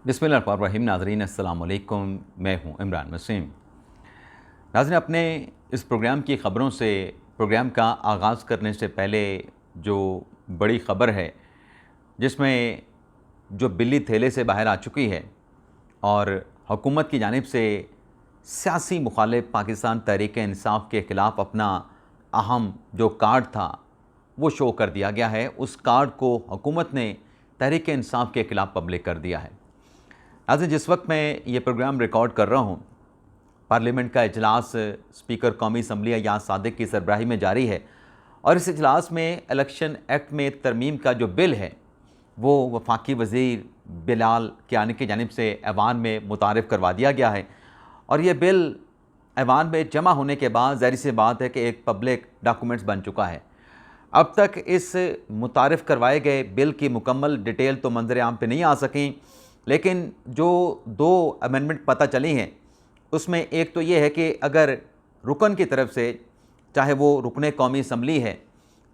बिस्मिल्लाहिर्रहमानिर्रहीम। नाज़रीन अस्सलाम वालेकुम, मैं हूं इमरान वसीम। नाज़रीन, अपने इस प्रोग्राम की ख़बरों से प्रोग्राम का आगाज़ करने से पहले जो बड़ी ख़बर है, जिसमें जो बिल्ली थैले से बाहर आ चुकी है और हुकूमत की जानिब से सियासी मुखालिफ पाकिस्तान तहरीक इंसाफ के ख़िलाफ़ अपना अहम जो कार्ड था वो शो कर दिया गया है। उस कार्ड को हुकूमत ने तहरीक इंसाफ के ख़िलाफ़ पब्लिक कर दिया है। आज जिस वक्त मैं ये प्रोग्राम रिकॉर्ड कर रहा हूँ, पार्लियामेंट का इजलास स्पीकर कौमी असम्बली अयाज सादिक की सरबराही में जारी है और इस इजलास में इलेक्शन एक्ट में तरमीम का जो बिल है वो वफाकी वज़ीर बिलाल कियानी की जानिब से ऐवान में मुतारिफ़ करवा दिया गया है। और ये बिल ऐवान में जमा होने के बाद ज़ाहिर सी बात है कि एक पब्लिक डॉक्यूमेंट्स बन चुका है। अब तक इस मुतारिफ़ करवाए गए बिल की मुकम्मल डिटेल तो मंजर आम पे नहीं आ सकें, लेकिन जो दो अमेंडमेंट पता चली हैं उसमें एक तो ये है कि अगर रुकन की तरफ से, चाहे वो रुकने कौमी असम्बली है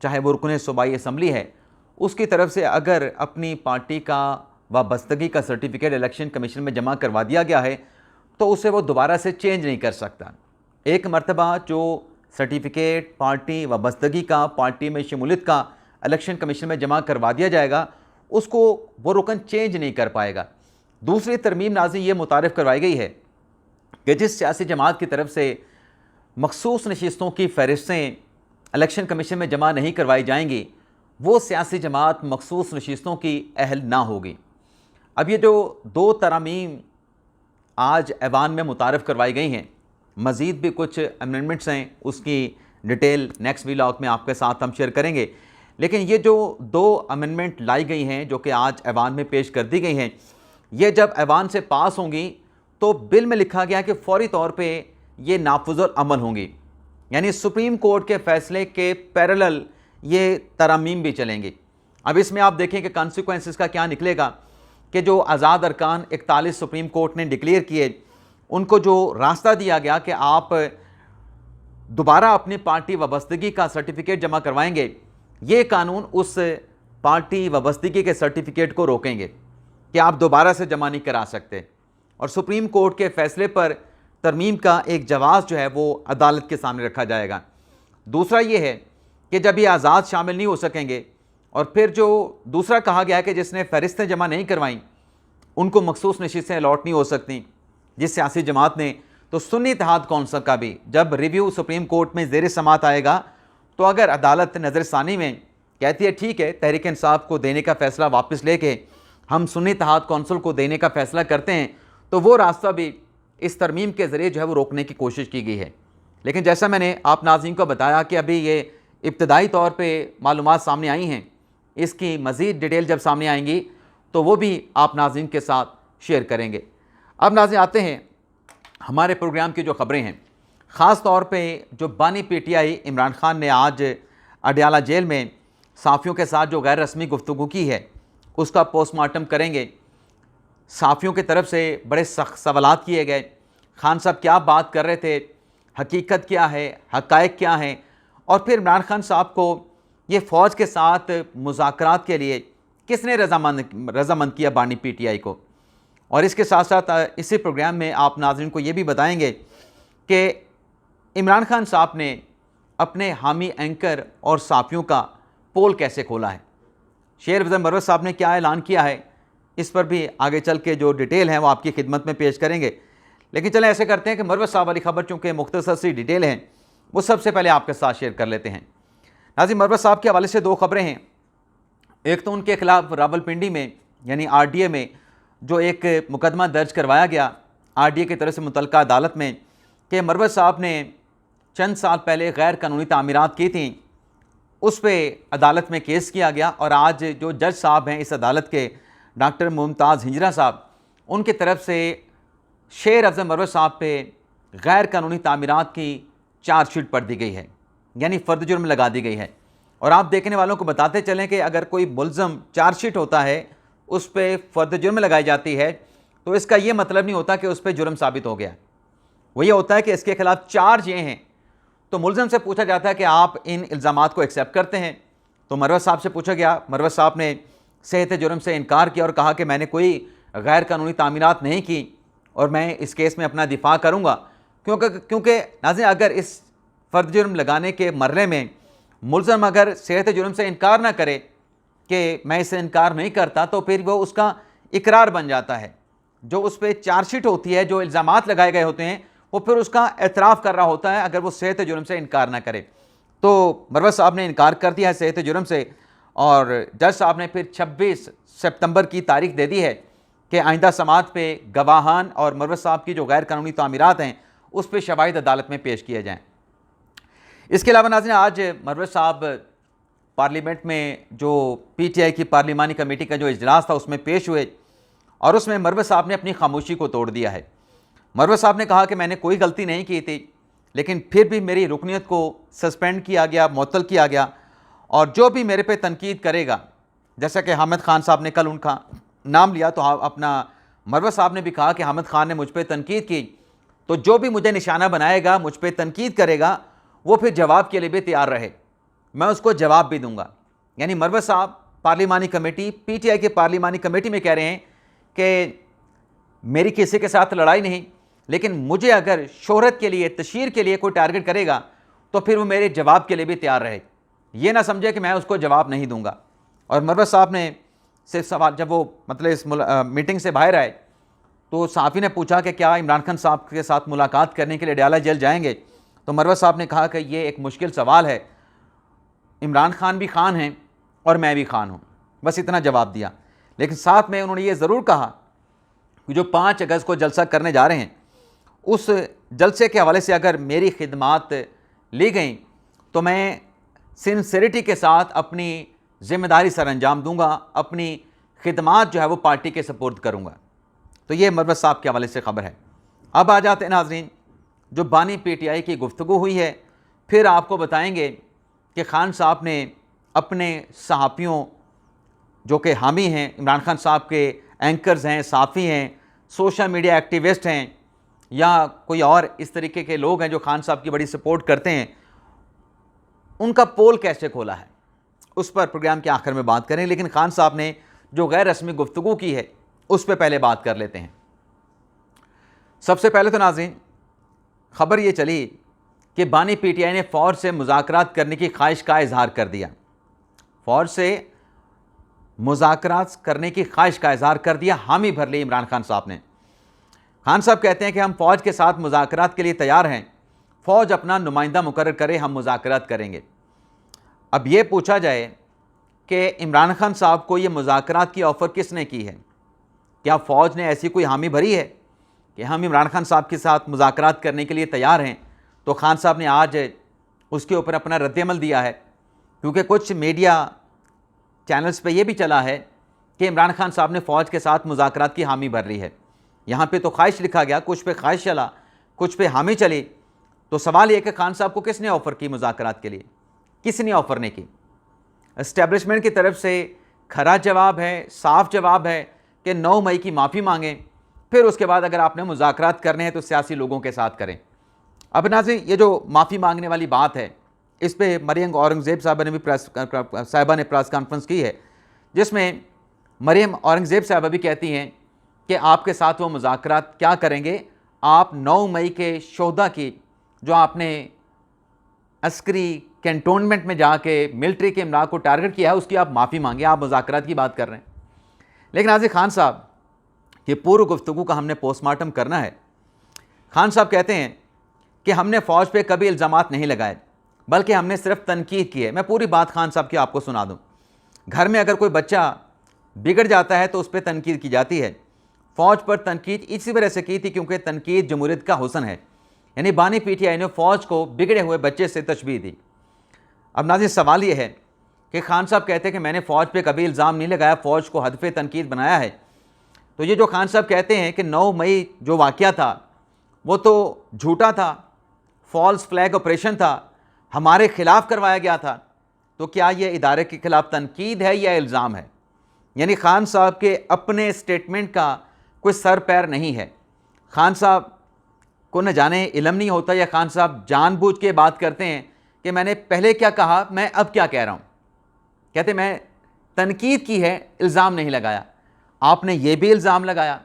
चाहे वो रुकने सूबाई असम्बली है, उसकी तरफ से अगर अपनी पार्टी का वाबस्तगी का सर्टिफिकेट इलेक्शन कमीशन में जमा करवा दिया गया है तो उसे वो दोबारा से चेंज नहीं कर सकता। एक मरतबा जो सर्टिफिकेट पार्टी वाबस्तगी का, पार्टी में शमूलियत का इलेक्शन कमीशन में जमा करवा दिया जाएगा, उसको वो रुकन चेंज नहीं कर पाएगा। दूसरी तरमीम नाज़रीन ये मुतारिफ़ करवाई गई है कि जिस सियासी जमात की तरफ से मखसूस नशिस्तों की फ़हरिस्तें इलेक्शन कमीशन में जमा नहीं करवाई जाएंगी, वो सियासी जमात मखसूस नशिस्तों की अहल ना होगी। अब ये जो दो तरमीम आज ऐवान में मुतारिफ़ करवाई गई हैं, मज़ीद भी कुछ अमेंडमेंट्स हैं, उसकी डिटेल नेक्स्ट व्लॉग में आपके साथ हम शेयर करेंगे। लेकिन ये जो दो अमेंडमेंट लाई गई हैं जो कि आज ऐवान में पेश कर दी गई हैं, ये जब ऐवान से पास होंगी तो बिल में लिखा गया कि फ़ौरी तौर पे ये नाफुज़ुल अमल होंगी, यानी सुप्रीम कोर्ट के फ़ैसले के पैरेलल ये तरमीम भी चलेंगी। अब इसमें आप देखें कि कॉन्सिक्वेंसेस का क्या निकलेगा कि जो आज़ाद अरकान 41 सुप्रीम कोर्ट ने डिक्लेयर किए, उनको जो रास्ता दिया गया कि आप दोबारा अपनी पार्टी वाबस्तगी का सर्टिफिकेट जमा करवाएंगे, ये कानून उस पार्टी वाबस्तगी के सर्टिफिकेट को रोकेंगे कि आप दोबारा से जमा नहीं करा सकते। और सुप्रीम कोर्ट के फैसले पर तरमीम का एक जवाब जो है वो अदालत के सामने रखा जाएगा। दूसरा ये है कि जब ये आज़ाद शामिल नहीं हो सकेंगे, और फिर जो दूसरा कहा गया है कि जिसने फहरिस्तें जमा नहीं करवाईं उनको मखसूस नशिस्तें अलॉट नहीं हो सकती जिस सियासी जमात ने। तो सुन्नी इत्तेहाद कौंसिल का भी जब रिव्यू सुप्रीम कोर्ट में ज़ेर समात आएगा, तो अगर अदालत नज़रसानी में कहती है ठीक है, तहरीक इंसाफ को देने का फ़ैसला वापस लेके हम सुन्नी इत्तेहाद कौंसिल को देने का फ़ैसला करते हैं, तो वो रास्ता भी इस तरमीम के ज़रिए जो है वो रोकने की कोशिश की गई है। लेकिन जैसा मैंने आप नाज़रीन को बताया कि अभी ये इब्तदाई तौर पर मालूमात सामने आई हैं, इसकी मज़ीद डिटेल जब सामने आएंगी तो वो भी आप नाज़रीन के साथ शेयर करेंगे। अब नाज़रीन आते हैं हमारे प्रोग्राम की जो ख़बरें हैं, ख़ास तौर पे जो बानी पीटीआई इमरान खान ने आज अडयाला जेल में साफ़ियों के साथ जो गैर रस्मी गुफ्तगू की है उसका पोस्टमार्टम करेंगे। साफ़ियों की तरफ से बड़े सख्त सवालात किए गए, खान साहब क्या बात कर रहे थे, हकीकत क्या है, हक़ाइक़ क्या हैं, और फिर इमरान खान साहब को ये फ़ौज के साथ मुज़ाकरात के लिए किसने रज़ामंद किया बानी पीटीआई को। और इसके साथ साथ इसी प्रोग्राम में आप नाज़रीन को ये भी बताएंगे कि इमरान खान साहब ने अपने हामी एंकर और साफ़ियों का पोल कैसे खोला है, शेर अफजल मरवत साहब ने क्या ऐलान किया है, इस पर भी आगे चल के जो डिटेल है वो आपकी खिदमत में पेश करेंगे। लेकिन चलें ऐसे करते हैं कि मरवत साहब वाली ख़बर चूँकि मुख्तसर सी डिटेल हैं, वो सबसे पहले आपके साथ शेयर कर लेते हैं। नाज़रीन, मरवत साहब के हवाले से दो ख़बरें हैं। एक तो उनके ख़िलाफ़ रावलपिंडी में यानी आरडीए में जो एक मुकदमा दर्ज करवाया गया आरडीए की तरफ से मुतल्लिक़ा अदालत में कि मरवत साहब ने चंद साल पहले गैर कानूनी तामीरात की थी, उस पर अदालत में केस किया गया। और आज जो जज साहब हैं इस अदालत के, डॉक्टर मुमताज़ हिजरा साहब, उनकी तरफ से शेर अफजल मरवत साहब पे गैर कानूनी तामीरात की चार्जशीट पढ़ दी गई है, यानी फ़र्द जुर्म लगा दी गई है। और आप देखने वालों को बताते चलें कि अगर कोई मुल्ज़म चार्जशीट होता है, उस पर फ़र्द जुर्म लगाई जाती है, तो इसका ये मतलब नहीं होता कि उस पर जुर्म साबित हो गया। वो ये होता है कि इसके ख़िलाफ़ चार्ज ये हैं, तो मुल्ज़म से पूछा जाता है कि आप इन इल्ज़ामात को एक्सेप्ट करते हैं। तो मरवत साहब से पूछा गया, मरवत साहब ने सेहत जुर्म से इनकार किया और कहा कि मैंने कोई गैर कानूनी तामीरात नहीं की और मैं इस केस में अपना दिफा करूँगा, क्योंकि नाज़रीन अगर इस फ़र्द जुर्म लगाने के मरने में मुलज़म अगर सेहत जुर्म से इनकार ना करे कि मैं इससे इनकार नहीं करता, तो फिर वो उसका इकरार बन जाता है। जो उस पर चार्जशीट होती है, जो इल्ज़ामात लगाए गए होते हैं, वो फिर उसका एतराफ़ कर रहा होता है अगर वो सेहत जुर्म से इनकार ना करे। तो मरवत साहब ने इनकार कर दिया है सेहत जुर्म से, और जज साहब ने फिर 26 सितंबर की तारीख दे दी है कि आइंदा समाअत पे गवाहान और मरवत साहब की जो गैर कानूनी तामीरात हैं उस पर शवाहिद अदालत में पेश किए जाएँ। इसके अलावा नाज़रीन, आज मरवत साहब पार्लियामेंट में जो PTI की पार्लिमानी कमेटी का जो इजलास था उसमें पेश हुए, और उसमें मरवत साहब ने अपनी खामोशी को तोड़ दिया है। मरवत साहब ने कहा कि मैंने कोई गलती नहीं की थी, लेकिन फिर भी मेरी रुकनीत को सस्पेंड किया गया, मुअत्तल किया गया, और जो भी मेरे पे तनकीद करेगा, जैसा कि हामिद खान साहब ने कल उनका नाम लिया, तो अपना मरवत साहब ने भी कहा कि हामिद खान ने मुझ पर तनकीद की, तो जो भी मुझे निशाना बनाएगा, मुझ पर तनकीद करेगा, वो फिर जवाब के लिए भी तैयार रहे, मैं उसको जवाब भी दूंगा। यानी मरवत साहब पार्लिमानी कमेटी, PTI की पार्लिमानी कमेटी में कह रहे हैं कि मेरी किसी के साथ लड़ाई नहीं, लेकिन मुझे अगर शोहरत के लिए, तशहीर के लिए कोई टारगेट करेगा तो फिर वो मेरे जवाब के लिए भी तैयार रहे, ये ना समझे कि मैं उसको जवाब नहीं दूंगा। और मरवत साहब ने सिर्फ सवाल, जब वो मतलब इस मीटिंग से बाहर आए तो सहाफ़ी ने पूछा कि क्या इमरान खान साहब के साथ मुलाकात करने के लिए डयाला जेल जाएंगे, तो मरवत साहब ने कहा कि ये एक मुश्किल सवाल है, इमरान खान भी खान हैं और मैं भी खान हूँ, बस इतना जवाब दिया। लेकिन साथ में उन्होंने ये ज़रूर कहा कि जो 5 अगस्त को जलसा करने जा रहे हैं, उस जलसे के हवाले से अगर मेरी खिदमात ली गई तो मैं सिंसियरिटी के साथ अपनी ज़िम्मेदारी सर अंजाम दूँगा, अपनी खिदमात जो है वो पार्टी के सपोर्ट करूँगा। तो ये मरवत साहब के हवाले से ख़बर है। अब आ जाते हैं नाज़रीन, जो बानी PTI की गुफ्तगू हुई है, फिर आपको बताएंगे कि खान साहब ने अपने सहाफ़ियों जो कि हामी हैं, इमरान खान साहब के एंकर्स हैं, साफ़ी हैं, सोशल मीडिया एक्टिविस्ट हैं, या कोई और इस तरीके के लोग हैं जो खान साहब की बड़ी सपोर्ट करते हैं, उनका पोल कैसे खोला है, उस पर प्रोग्राम के आखिर में बात करें। लेकिन खान साहब ने जो गैर रस्मी गुफ्तगू की है उस पर पहले बात कर लेते हैं। सबसे पहले तो नाज़रीन, ख़बर ये चली कि बानी PTI ने फ़ौज से मुज़ाकरात करने की ख्वाहिश का इजहार कर दिया। फ़ौज से मुज़ाकरात करने की ख्वाहिश का इजहार कर दिया, हामी भर ली इमरान खान साहब ने। खान साहब कहते हैं कि हम फ़ौज के साथ मुज़ाकरात के लिए तैयार हैं, फ़ौज अपना नुमाइंदा मुकर्रर करे, हम मुज़ाकरात करेंगे। अब ये पूछा जाए कि इमरान खान साहब को ये मुज़ाकरात की ऑफ़र किसने की है? क्या फ़ौज ने ऐसी कोई हामी भरी है कि हम इमरान खान साहब के साथ मुज़ाकरात करने के लिए तैयार हैं? तो खान साहब ने आज उसके ऊपर अपना रद्द-ए-अमल दिया है, क्योंकि कुछ मीडिया चैनल्स पे ये भी चला है कि इमरान खान साहब ने फ़ौज के साथ मुज़ाकरात की हामी भर ली है। यहाँ पे तो ख्वाहिश लिखा गया, कुछ पे ख्वाहिश चला, कुछ पे हामी चली। तो सवाल ये कि खान साहब को किसने ऑफ़र की मुज़ाकरात के लिए? किसने ऑफ़र नहीं की? एस्टेब्लिशमेंट की तरफ से खरा जवाब है, साफ़ जवाब है कि 9 मई की माफ़ी मांगें, फिर उसके बाद अगर आपने मुज़ाकरात करने हैं तो सियासी लोगों के साथ करें। अब नाज़रीन, ये जो माफ़ी मांगने वाली बात है, इस पे मरियम औरंगज़ेब साहबा ने भी प्रेस कॉन्फ्रेंस की है, जिसमें मरियम औरंगज़ेब साहबा भी कहती हैं कि आपके साथ वो मुज़ाकरात क्या करेंगे, आप 9 मई के शोहदा की जो आपने अस्करी कैंटोनमेंट में जाके मिलिट्री के इमला को टारगेट किया है, उसकी आप माफ़ी मांगे, आप मुज़ाकरात की बात कर रहे हैं। लेकिन नाज़रीन, खान साहब की पूर्व गुफ्तगू का हमने पोस्टमार्टम करना है। खान साहब कहते हैं कि हमने फ़ौज पे कभी इल्ज़ामात नहीं लगाए, बल्कि हमने सिर्फ तनकीद की है। मैं पूरी बात खान साहब की आपको सुना दूं। घर में अगर कोई बच्चा बिगड़ जाता है तो उस पर तनकीद की जाती है। फ़ौज पर तनकीद इसी वजह से की थी क्योंकि तनकीद जमहूरियत का हुस्न है। यानी बानी PTI ने फ़ौज को बिगड़े हुए बच्चे से तशबीह दी। अब नाज़रीन, सवाल ये है कि खान साहब कहते हैं कि मैंने फ़ौज पे कभी इल्ज़ाम नहीं लगाया, फ़ौज को हदफ़ तनकीद बनाया है। तो ये जो खान साहब कहते हैं कि 9 मई जो वाक़या था वो तो झूठा था, फॉल्स फ्लैग ऑपरेशन था, हमारे ख़िलाफ़ करवाया गया था, तो क्या ये इदारे के ख़िलाफ़ तनकीद है या इल्ज़ाम है? यानी खान साहब के अपने स्टेटमेंट का कोई सर पैर नहीं है। खान साहब को न जाने इल्म नहीं होता या खान साहब जानबूझ के बात करते हैं कि मैंने पहले क्या कहा, मैं अब क्या कह रहा हूँ। कहते मैं तनकीद की है, इल्ज़ाम नहीं लगाया। आपने ये भी इल्ज़ाम लगाया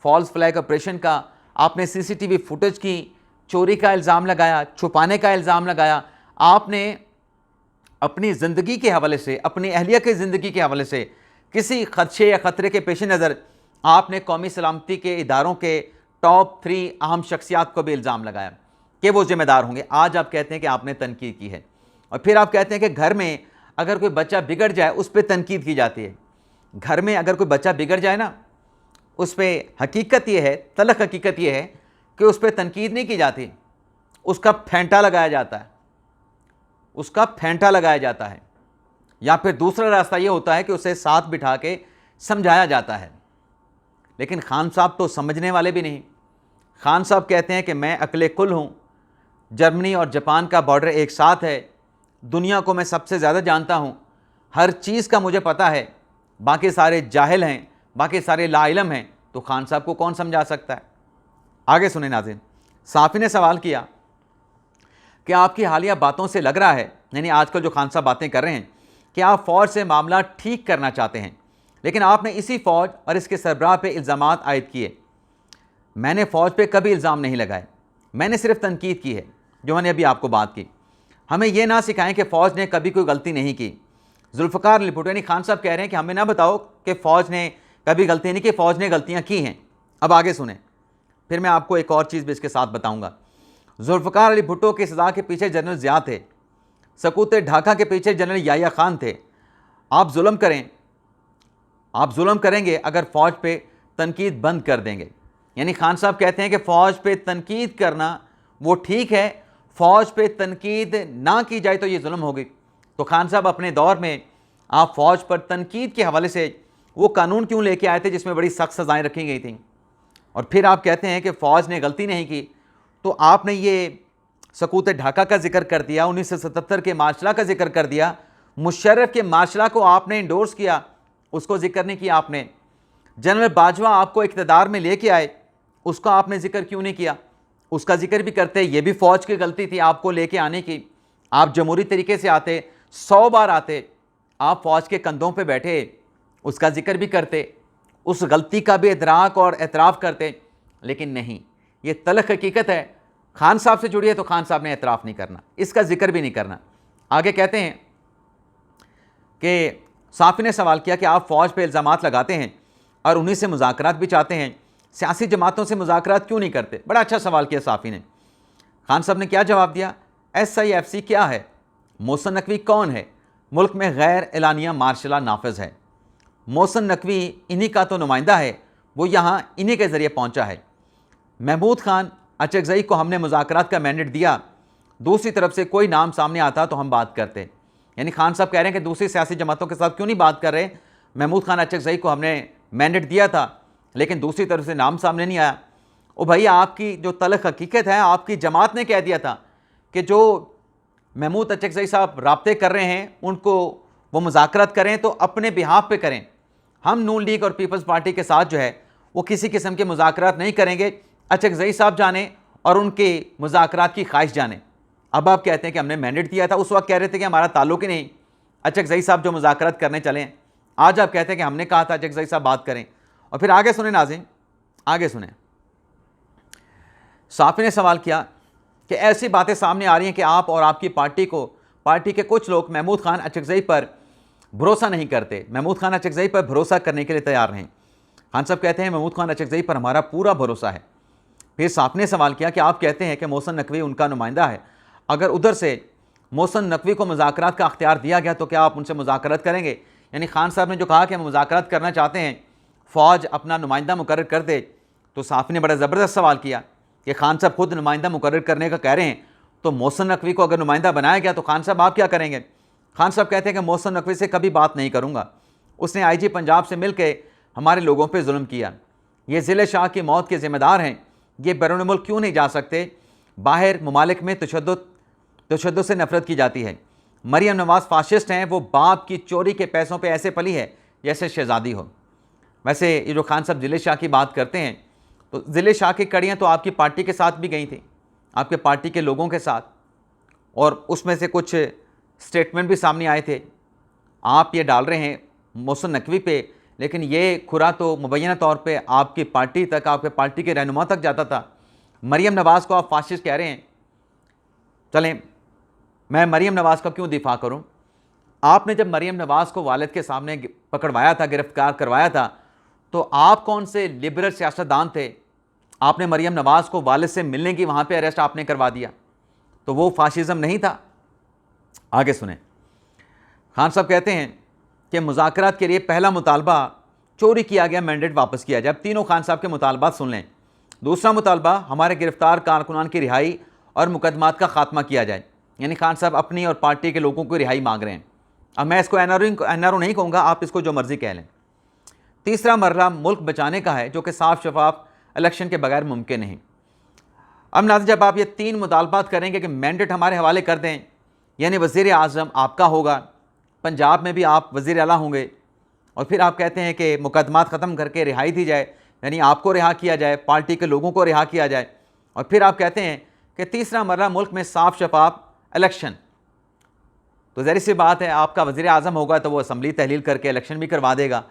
फॉल्स फ्लैग ऑपरेशन का, आपने सीसीटीवी फुटेज की चोरी का इल्ज़ाम लगाया, छुपाने का इल्ज़ाम लगाया, आपने अपनी ज़िंदगी के हवाले से, अपनी अहलिया की ज़िंदगी के हवाले से किसी खदशे या ख़तरे के पेश नज़र आपने कौमी सलामती के इदारों के टॉप 3 अहम शख्सियात को भी इल्ज़ाम लगाया कि वो ज़िम्मेदार होंगे। आज आप कहते हैं कि आपने तनकीद की है, और फिर आप कहते हैं कि घर में अगर कोई बच्चा बिगड़ जाए उस पर तनकीद की जाती है। घर में अगर कोई बच्चा बिगड़ जाए ना, उस पर हकीकत यह है, तलख हकीकत यह है कि उस पर तनकीद नहीं की जाती, उसका फेंटा लगाया जाता है, उसका फेंटा लगाया जाता है। या फिर दूसरा रास्ता यह होता है कि उसे साथ बिठा के समझाया जाता है। लेकिन खान साहब तो समझने वाले भी नहीं। खान साहब कहते हैं कि मैं अकले कुल हूँ, जर्मनी और जापान का बॉर्डर एक साथ है, दुनिया को मैं सबसे ज़्यादा जानता हूँ, हर चीज़ का मुझे पता है, बाकी सारे जाहिल हैं, बाकी सारे लाइलम हैं। तो खान साहब को कौन समझा सकता है? आगे सुने नाज़रीन, साफ़ी ने सवाल किया कि आपकी हालिया बातों से लग रहा है, यानी आजकल जो खान साहब बातें कर रहे हैं, कि आप फ़ौज से मामला ठीक करना चाहते हैं, लेकिन आपने इसी फ़ौज और इसके सरबराह पे इल्ज़ामात आयद किए। मैंने फ़ौज पे कभी इल्ज़ाम नहीं लगाए, मैंने सिर्फ तनकीद की है, जो मैंने अभी आपको बात की। हमें यह ना सिखाएं कि फ़ौज ने कभी कोई गलती नहीं की। जुल्फ़िकार अली भुट्टो यानी खान साहब कह रहे हैं कि हमें ना बताओ कि फ़ौज ने कभी गलती नहीं की, फ़ौज ने गलतियाँ की हैं। अब आगे सुने, फिर मैं आपको एक और चीज़ भी इसके साथ बताऊँगा। जुल्फ़िकार अली भुट्टो की सज़ा के पीछे जनरल ज़िया थे, सकूत ढाका के पीछे जनरल याह्या खान थे। आप जुल्म करें, आप जुल्म करेंगे अगर फ़ौज पे तनकीद बंद कर देंगे। यानी खान साहब कहते हैं कि फ़ौज पे तनकीद करना वो ठीक है, फ़ौज पे तनकीद ना की जाए तो ये जुल्म होगी। तो खान साहब अपने दौर में आप फ़ौज पर तनकीद के हवाले से वो कानून क्यों लेके आए थे जिसमें बड़ी सख्त सज़ाएँ रखी गई थी? और फिर आप कहते हैं कि फ़ौज ने गलती नहीं की, तो आपने ये सकूत ढाका का जिक्र कर दिया, 1977 के मार्शला का जिक्र कर दिया, मुशर्रफ के मार्शला को आपने इंडोर्स किया, उसको जिक्र नहीं किया आपने। जनरल बाजवा आपको इक़्तिदार में लेके आए, उसका आपने जिक्र क्यों नहीं किया? उसका जिक्र भी करते, ये भी फ़ौज की गलती थी आपको लेके आने की। आप जमहूरी तरीके से आते, 100 बार आते, आप फ़ौज के कंधों पे बैठे, उसका जिक्र भी करते, उस गलती का भी इदराक और एतराफ़ करते। लेकिन नहीं, ये तलख़ हकीकत है, खान साहब से जुड़ी है तो खान साहब ने एतराफ़ नहीं करना, इसका जिक्र भी नहीं करना। आगे कहते हैं कि साफ़ी ने सवाल किया कि आप फ़ौज पे इल्ज़ामात लगाते हैं और उन्हीं से मुज़ाकरात भी चाहते हैं, सियासी जमातों से मुज़ाकरात क्यों नहीं करते? बड़ा अच्छा सवाल किया साफ़ी ने। खान साहब ने क्या जवाब दिया? SIFC क्या है? मोहसिन नकवी कौन है? मुल्क में गैर एलानिया मार्शला नाफिज है। मोहसिन नकवी इन्हीं का तो नुमाइंदा है, वो यहाँ इन्हीं के ज़रिए पहुँचा है। महमूद खान अचकज़ई को हमने मुज़ाकरात का मैंडेट दिया, दूसरी तरफ से कोई नाम सामने आता तो हम बात करते। यानी खान साहब कह रहे हैं कि दूसरी सियासी जमातों के साथ क्यों नहीं बात कर रहे? महमूद खान अचकज़ई को हमने मैंडेट दिया था, लेकिन दूसरी तरफ से नाम सामने नहीं आया। ओ भाई, आपकी जो तलख़ हकीकत है, आपकी जमात ने कह दिया था कि जो महमूद अचकज़ई साहब राब्ते कर रहे हैं, उनको वो मुज़ाकरात करें तो अपने बिहाफ पे करें। हम नून लीग और पीपल्स पार्टी के साथ जो है वो किसी किस्म के मुज़ाकरात नहीं करेंगे। अचकज़ई साहब जाने और उनके मुज़ाकरात की ख्वाहिश जाने। अब आप कहते हैं कि हमने मैंडेट दिया था, उस वक्त कह रहे थे कि हमारा ताल्लुक़ ही नहीं, अचकज़ई साहब जो मुज़ाकरात करने चले हैं। आज आप कहते हैं कि हमने कहा था अचकज़ई साहब बात करें। और फिर आगे सुने नाज़रीन, आगे सुने, साफ़ी ने सवाल किया कि ऐसी बातें सामने आ रही हैं कि आप और आपकी पार्टी के कुछ लोग महमूद खान अचकज़ई पर भरोसा नहीं करते, महमूद खान अचकज़ई पर भरोसा करने के लिए तैयार नहीं। खान साहब कहते हैं महमूद खान अचकज़ई पर हमारा पूरा भरोसा है। फिर साफ़ी ने सवाल किया कि आप कहते हैं कि मोहसिन नकवी उनका नुमाइंदा है, अगर उधर से मोहसिन नकवी को मुज़ाकरात का अख्तियार दिया गया तो क्या आप उनसे मुज़ाकरात करेंगे? यानी खान साहब ने जो कहा कि हम मुज़ाकरात करना चाहते हैं, फ़ौज अपना नुमाइंदा मुकर्रर कर दे। तो साफ़ी ने बड़ा ज़बरदस्त सवाल किया कि खान साहब खुद नुमाइंदा मुकर्रर करने का कह रहे हैं, तो मोहसिन नकवी को अगर नुमाइंदा बनाया गया तो खान साहब आप क्या करेंगे? खान साहब कहते हैं कि मोहसिन नकवी से कभी बात नहीं करूँगा, उसने IG पंजाब से मिल के हमारे लोगों पर जुल्म किया, ये ज़िले शाह की मौत के ज़िम्मेदार हैं, ये बैरून मुल्क क्यों नहीं जा सकते? बाहर ममालिक में तशद्दुद से नफ़रत की जाती है। मरियम नवाज़ फाशिस्ट हैं, वो बाप की चोरी के पैसों पे ऐसे पली है जैसे शहज़ादी हो। वैसे ये जो खान साहब ज़िले शाह की बात करते हैं, तो ज़िले शाह की कड़ियाँ तो आपकी पार्टी के साथ भी गई थी, आपके पार्टी के लोगों के साथ, और उसमें से कुछ स्टेटमेंट भी सामने आए थे। आप ये डाल रहे हैं मोहसिन नकवी पे लेकिन ये खुरा तो मुबैना तौर पे आपकी पार्टी तक, आपके पार्टी के रहनुमा तक जाता था। मरीम नवाज़ को आप फाशिस्ट कह रहे हैं। चलें, मैं मरीम नवाज़ का क्यों दिफा करूं? आपने जब मरीम नवाज़ को वालिद के सामने पकड़वाया था, गिरफ्तार करवाया था, तो आप कौन से लिबरल सियासतदान थे? आपने मरीम नवाज़ को वालिद से मिलने की वहाँ पे अरेस्ट आपने करवा दिया, तो वो फाशिज़म नहीं था? आगे सुने। खान साहब कहते हैं कि मुज़ाकरात के लिए पहला मुतालबा चोरी किया गया मैंडेट वापस किया जाए। अब तीनों खान साहब के मुतालबात सुन लें। दूसरा मुतालबा, हमारे गिरफ्तार कारकुनान की रिहाई और मुकदमात का खात्मा किया जाए। यानी खान साहब अपनी और पार्टी के लोगों को रिहाई मांग रहे हैं। अब मैं इसको एनआरओ नहीं कहूँगा, आप इसको जो मर्जी कह लें। तीसरा मरला मुल्क बचाने का है, जो कि साफ शफाफ इलेक्शन के बगैर मुमकिन नहीं। अब नाज़रीन, जब आप ये तीन मुतालबात करेंगे कि मैंडेट हमारे हवाले कर दें, यानी वज़ीर आज़म आपका होगा, पंजाब में भी आप वज़ीर आला होंगे, और फिर आप कहते हैं कि मुकदमात ख़त्म करके रिहाई दी जाए, यानी आपको रिहा किया जाए, पार्टी के लोगों को रिहा किया जाए, और फिर आप कहते हैं कि तीसरा मरला मुल्क में साफ शफाफ इलेक्शन। तो ज़ाहिर सी बात है, आपका वज़ीर आज़म होगा तो वो असम्बली तहलील करके इलेक्शन भी करवा देगा।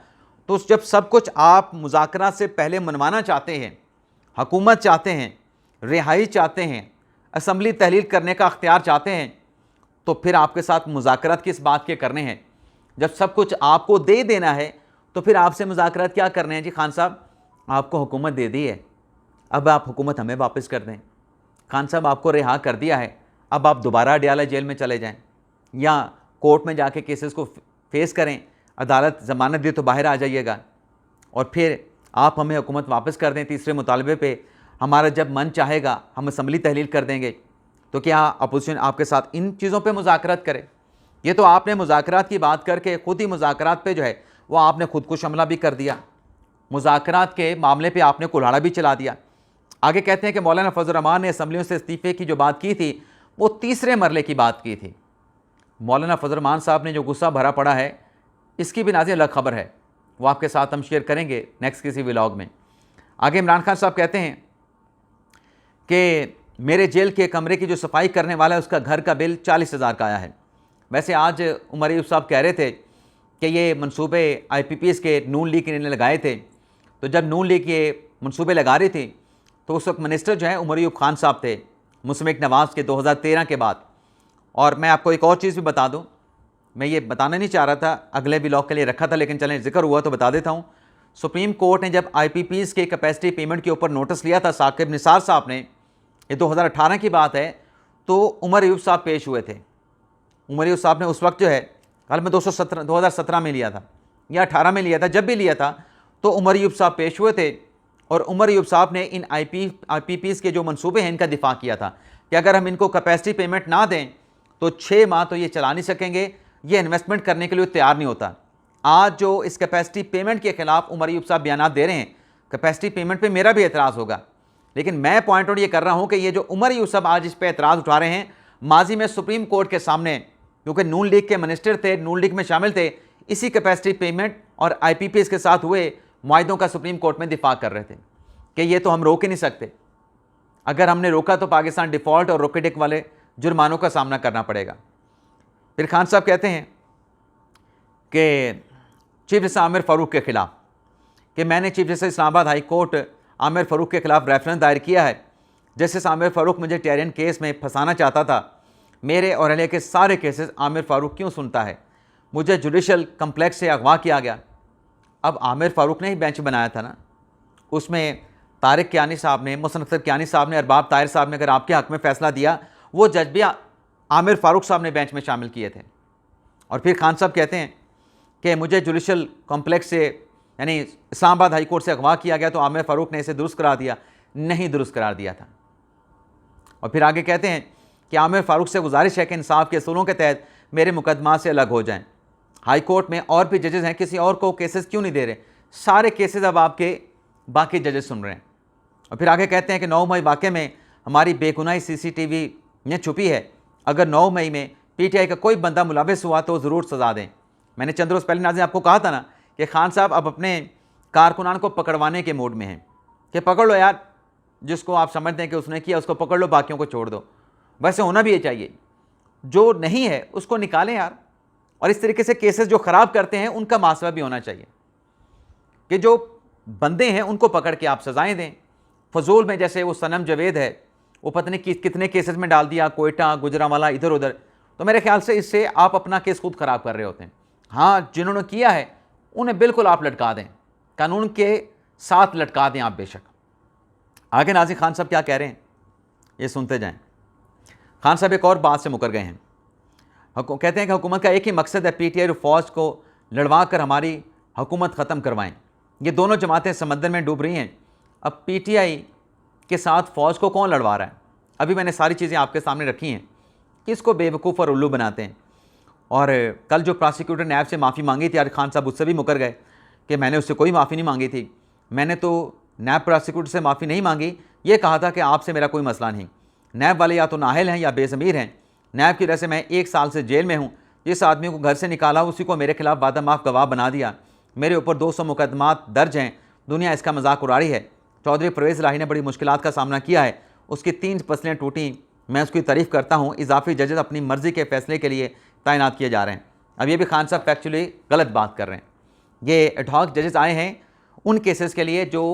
तो जब सब कुछ आप मुज़ाकरात से पहले मनवाना चाहते हैं, हुकूमत चाहते हैं, रिहाई चाहते हैं, असम्बली तहलील करने का अख्तियार चाहते हैं, तो फिर आपके साथ मुज़ाकरात किस बात के करने हैं? जब सब कुछ आपको दे देना है तो फिर आपसे मुज़ाकरात क्या करने हैं? जी खान साहब, आपको हुकूमत दे दी है, अब आप हुकूमत हमें वापस कर दें। खान साहब, आपको रिहा कर दिया है, अब आप दोबारा अडयाला जेल में चले जाएं या कोर्ट में जाके केसेस को फेस करें, अदालत ज़मानत दे तो बाहर आ जाइएगा, और फिर आप हमें हुकूमत वापस कर दें। तीसरे मुतालबे पे हमारा जब मन चाहेगा हम असम्बली तहलील कर देंगे। तो क्या अपोजिशन आपके साथ इन चीज़ों पे मुज़ाकरात करे? ये तो आपने मुज़ाकरात की बात करके खुद ही मुज़ाकरात पे जो है वो आपने खुद को हमला भी कर दिया, मुज़ाकरात के मामले पे आपने कुल्हाड़ा भी चला दिया। आगे कहते हैं कि मौलाना फजल रहमान ने असम्बलियों से इस्तीफ़े की जो बात की थी वो तीसरे मरले की बात की थी। मौलाना फजल रहमान साहब ने जो गुस्सा भरा पड़ा है, इसकी भी नाज़िर अलग खबर है, वो आपके साथ हम शेयर करेंगे नेक्स्ट किसी व्लॉग में। आगे इमरान खान साहब कहते हैं कि मेरे जेल के कमरे की जो सफाई करने वाला है उसका घर का बिल 40,000 का आया है। वैसे आज उमर अयूब साहब कह रहे थे कि ये मनसूबे IPPS के नून लीग ने लगाए थे, तो जब नून लीग ये मनसूबे लगा रही थी तो उस वक्त मिनिस्टर जो है उमर अयूब खान साहब थे, मुस्लिम नवाज़ के 2013 के बाद। और मैं आपको एक और चीज़ भी बता दूं, मैं ये बताना नहीं चाह रहा था, अगले व्लॉग के लिए रखा था, लेकिन चलें जिक्र हुआ तो बता देता हूँ। सुप्रीम कोर्ट ने जब IPPS के कैपेसिटी पेमेंट के ऊपर नोटिस लिया था साकिब निसार साहब ने, ये 2018 की बात है, तो उमर अयूब साहब पेश हुए थे। उमर अयूब साहब ने उस वक्त जो है, कल में 2017 में लिया था या 18 में लिया था, जब भी लिया था तो उमर अयूब साहब पेश हुए थे, और उमर अयूब साहब ने इन IPPS के जो मंसूबे हैं इनका दिफा किया था कि अगर हम इनको कैपेसिटी पेमेंट ना दें तो 6 माह तो ये चला नहीं सकेंगे, ये इन्वेस्टमेंट करने के लिए तैयार नहीं होता। आज जो इस कैपेसिटी पेमेंट के खिलाफ उमर अयूब साहब बयान दे रहे हैं, कैपेसिटी पेमेंट पे मेरा भी एतराज़ होगा, लेकिन मैं पॉइंट आउट ये कर रहा हूँ कि ये जो उमर अयूब साहब आज इस पर एतराज़ उठा रहे हैं, माजी में सुप्रीम कोर्ट के सामने, क्योंकि नून लीग के मिनिस्टर थे, नून लीग में शामिल थे, इसी कैपेसिटी पेमेंट और IPPS के साथ हुए मुआहिदों का सुप्रीम कोर्ट में दिफा कर रहे थे कि ये तो हम रोक ही नहीं सकते, अगर हमने रोका तो पाकिस्तान डिफ़ॉल्ट और रोकेटिक वाले जुर्मानों का सामना करना पड़ेगा। फिर खान साहब कहते हैं कि चीफ जस्टिस आमिर फ़ारूक के ख़िलाफ़ कि मैंने chief justice Islamabad high court Aamir Farooq के ख़िलाफ़ रेफरेंस दायर किया है। जस्टिस आमिर फ़ारूक मुझे टेरियन केस में फंसाना चाहता था, मेरे और अहलिया के सारे केसेस आमिर फ़ारूक क्यों सुनता है? मुझे जुडिशल कम्प्लेक्स से अगवा किया गया। अब आमिर फ़ारूक ने ही बेंच बनाया था ना, उसमें तारिक कियानी साहब ने, मुसन्नफ़ कियानी साहब ने, अरबाब ताहिर साहब ने अगर आपके हक़ में फ़ैसला दिया, वो जज भी आमिर फ़ारूक साहब ने बेंच में शामिल किए थे। और फिर खान साहब कहते हैं कि मुझे जुडिशल कॉम्प्लेक्स से यानी इस्लामाबाद हाई कोर्ट से अगवा किया गया, तो आमिर फ़ारूक ने इसे दुरुस्त करार दिया, नहीं दुरुस्त करार दिया था। और फिर आगे कहते हैं कि आमिर फ़ारूक से गुजारिश है कि इंसाफ के असूलों के तहत मेरे मुकदमा से अलग हो जाएं। हाई कोर्ट में और भी जजेस हैं, किसी और को केसेस क्यों नहीं दे रहे? सारे केसेस अब आपके बाकी जजेस सुन रहे हैं। और फिर आगे कहते हैं कि 9 मई वाक़े में हमारी बेगुनाही CCTV में छुपी है, अगर 9 मई में PTI का कोई बंदा मुलविस हुआ तो ज़रूर सज़ा दें। मैंने चंद रोज़ पहले नाज़रीन आपको कहा था ना कि खान साहब अब अपने कारकुनान को पकड़वाने के मूड में हैं कि पकड़ लो यार, जिसको आप समझते हैं कि उसने किया उसको पकड़ लो, बाकियों को छोड़ दो। वैसे होना भी ये चाहिए, जो नहीं है उसको निकालें यार, और इस तरीके से केसेस जो ख़राब करते हैं उनका मुआवजा भी होना चाहिए। कि जो बंदे हैं उनको पकड़ के आप सजाएं दें। फजूल में जैसे वो सनम जावेद है, वो पत्नी कितने केसेस में डाल दिया, कोयटा, गुजरांवाला, इधर उधर। तो मेरे ख्याल से इससे आप अपना केस खुद ख़राब कर रहे होते हैं। हाँ, जिन्होंने किया है उन्हें बिल्कुल आप लटका दें, कानून के साथ लटका दें आप बेशक। आगे नाज़िर खान साहब क्या कह रहे हैं ये सुनते जाएं। खान साहब एक और बात से मुकर गए हैं। कहते हैं कि हुकूमत का एक ही मकसद है, पीटीआई और फौज को लड़वा कर हमारी हुकूमत ख़त्म करवाएं। ये दोनों जमातें समंदर में डूब रही हैं। अब पीटीआई के साथ फ़ौज को कौन लड़वा रहा है? अभी मैंने सारी चीज़ें आपके सामने रखी हैं कि इसको बेवकूफ़ और उल्लू बनाते हैं। और कल जो प्रोसिक्यूटर नैब से माफ़ी मांगी थी, यार खान साहब उससे भी मुकर गए कि मैंने उससे कोई माफ़ी नहीं मांगी थी। मैंने तो नैब प्रोसिक्यूटर से माफ़ी नहीं मांगी, ये कहा था कि आपसे मेरा कोई मसला नहीं। नैब वाले या तो नाअहल हैं या बेज़मीर हैं। नैब की वजह से मैं 1 साल से जेल में हूँ। जिस आदमी को घर से निकाला उसी को मेरे खिलाफ वादा माफ़ गवाह बना दिया। मेरे ऊपर 200 मुकदमात दर्ज हैं। दुनिया इसका मजाक उड़ा रही है। चौधरी परवेज़ इलाही ने बड़ी मुश्किलात का सामना किया है, उसकी 3 फसलें टूटी, मैं उसकी तारीफ़ करता हूँ। इजाफी जजेस अपनी मर्ज़ी के फ़ैसले के लिए तैनात किए जा रहे हैं। अब ये भी खान साहब फैक्चुअली गलत बात कर रहे हैं। ये एडहॉक जजेस आए हैं उन केसेस के लिए जो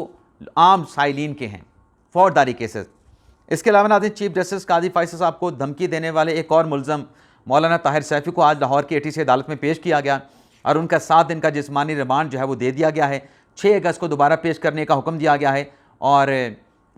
आम साइलिन के हैं, फौजदारी केसेस। इसके अलावा नाज़रीन, चीफ जस्टिस काजी फैसल साहब को धमकी देने वाले एक और मुलज़म मौलाना ताहिर सैफ़ी को आज लाहौर की ATC अदालत में पेश किया गया और उनका 7 दिन का जिस्मानी रिमांड जो है वो दे दिया गया है। 6 अगस्त को दोबारा पेश करने का हुक्म दिया गया है। और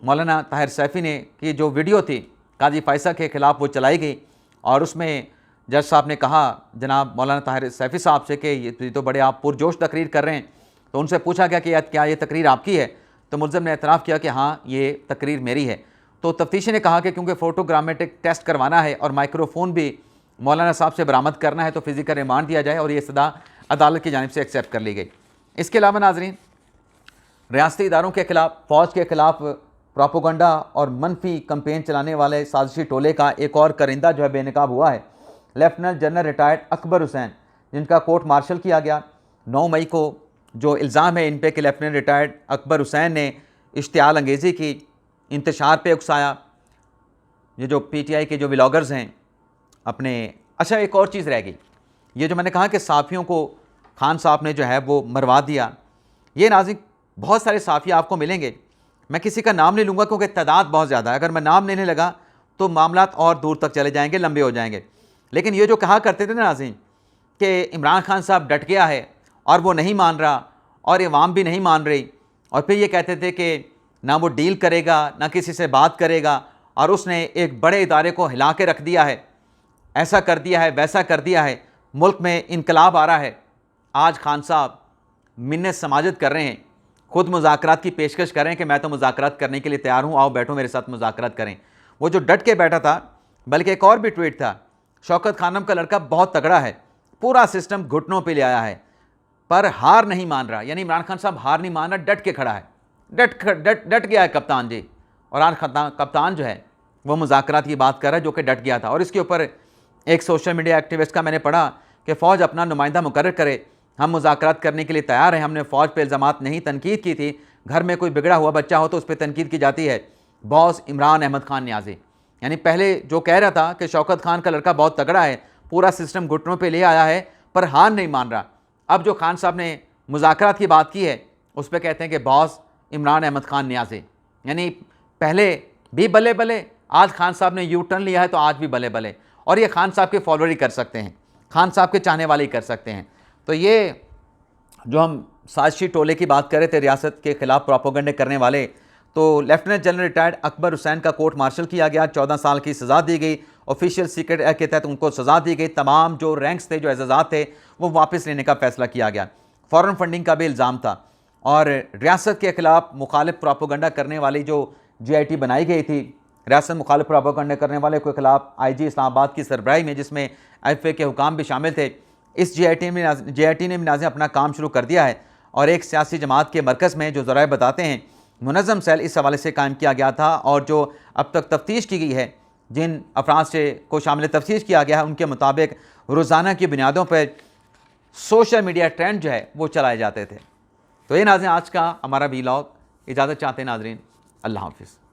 मौलाना ताहिर सैफ़ी ने की जो वीडियो थी काजी फैसल के ख़िलाफ़ वो चलाई गई और उसमें जज साहब ने कहा जनाब मौलाना ताहिर सैफ़ी साहब से कि ये तो बड़े आप पुरजोश तकरीर कर रहे हैं। तो उनसे पूछा गया कि क्या ये तकरीर आपकी है? तो मुलज़म ने एतराफ़ किया कि हाँ, ये तकरीर मेरी है। तो तफ्तीशी ने कहा कि क्योंकि फ़ोटोग्रामेटिक टेस्ट करवाना है और माइक्रोफ़ोन भी मौलाना साहब से बरामद करना है तो फिज़िकल रिमांड दिया जाए और ये सदा अदालत की जानिब से एक्सेप्ट कर ली गई। इसके अलावा नाज़रीन, रियासती इदारों के ख़िलाफ़, फ़ौज के ख़िलाफ़ प्रोपोगंडा और मनफी कंपेन चलाने वाले साजिशी टोले का एक और करिंदा जो है बेनकाब हुआ है। Lieutenant general retired Akbar Hussain, जिनका कोर्ट मार्शल किया गया 9 मई को, जो इल्ज़ाम है इन पे कि लेफ्टिनेंट रिटायर्ड अकबर हुसैन ने इश्तियाल अंगेज़ी की, इंतशार पे उकसाया। ये जो PTI के जो व्लॉगर्स हैं अपने। अच्छा, एक और चीज़ रह गई, ये जो मैंने कहा कि साफ़ियों को खान साहब ने जो है वो मरवा दिया। ये नाज़रीन, बहुत सारे साफ़ी आपको मिलेंगे, मैं किसी का नाम नहीं लूँगा क्योंकि तादाद बहुत ज़्यादा है। अगर मैं नाम लेने लगा तो मामलात और दूर तक चले जाएंगे, लंबे हो जाएंगे। लेकिन ये जो कहा करते थे ना नाज़रीन कि इमरान खान साहब डट गया है और वो नहीं मान रहा और अवाम भी नहीं मान रही, और फिर ये कहते थे कि ना वो डील करेगा ना किसी से बात करेगा और उसने एक बड़े इदारे को हिला के रख दिया है, ऐसा कर दिया है, वैसा कर दिया है, मुल्क में इनकलाब आ रहा है। आज खान साहब मिन्नत समाजत कर रहे हैं, खुद मुज़ाकरात की पेशकश कर रहे हैं कि मैं तो मुज़ाकरात करने के लिए तैयार हूँ, आओ बैठो मेरे साथ मुज़ाकरात करें। वो जो डट के बैठा था, बल्कि एक और भी ट्वीट था, शौकत खानम का लड़का बहुत तगड़ा है, पूरा सिस्टम घुटनों पे ले आया है पर हार नहीं मान रहा। यानी इमरान खान साहब हार नहीं मान रहा, डट के खड़ा है, डट गया है कप्तान जी। और आज कप्तान जो है वो मुज़ाकरात की बात कर रहा है जो कि डट गया था। और इसके ऊपर एक सोशल मीडिया एक्टिविस्ट का मैंने पढ़ा कि फ़ौज अपना नुमाइंदा मुकर्रर करे, हम मुज़ाकरात करने के लिए तैयार हैं। हमने फ़ौज पे इल्ज़ामात नहीं, तनकीद की थी। घर में कोई बिगड़ा हुआ बच्चा हो तो उस पर तनकीद की जाती है। बॉस इमरान अहमद खान न्याज़ी, यानी पहले जो कह रहा था कि शौकत खान का लड़का बहुत तगड़ा है, पूरा सिस्टम घुटनों पे ले आया है पर हार नहीं मान रहा, अब जो खान साहब ने मुज़ाकरात की बात की है उस पर कहते हैं कि बॉस इमरान अहमद खान न्याज़ी। यानी पहले भी बल्ले बल्ले, आज खान साहब ने यू टर्न लिया है तो आज भी बल्ले बल्ले। और ये खान साहब के फॉलोअर ही कर सकते हैं, खान साहब के चाहने वाले ही कर सकते हैं। तो ये जो हम साजिशी टोले की बात कर रहे थे, रियासत के ख़िलाफ़ प्रोपोगंडे करने वाले, तो lieutenant general retired Akbar Hussain का कोर्ट मार्शल किया गया, 14 साल की सज़ा दी गई। ऑफिशियल सीक्रेट एक्ट के तहत उनको सज़ा दी गई। तमाम जो रैंक्स थे, जो एजाज़ात थे, वो वापस लेने का फ़ैसला किया गया। फ़ॉरेन फंडिंग का भी इल्ज़ाम था और रियासत के ख़िलाफ़ मुखालिफ प्रोपोगंडा करने वाली जो GIT बनाई गई थी, रियासत मुखालिफ प्रोपोगंडा करने वाले के ख़िलाफ़ IG इस्लामाबाद की सरबराही में, जिसमें FA के हुकाम भी शामिल थे, इस GIT ने भी नाज़रीन अपना काम शुरू कर दिया है। और एक सियासी जमात के मरकज़ में जो ज़राए बताते हैं, मुनज़्ज़म सेल इस हवाले से कायम किया गया था और जो अब तक तफ्तीश की गई है, जिन अफराद से को शामिल तफ्तीश किया गया है, उनके मुताबिक रोज़ाना की बुनियादों पर सोशल मीडिया ट्रेंड जो है वो चलाए जाते थे। तो ये नाज़रीन आज का हमारा व्लॉग। इजाज़त चाहते हैं नाज़रीन, अल्लाह हाफ़िज़।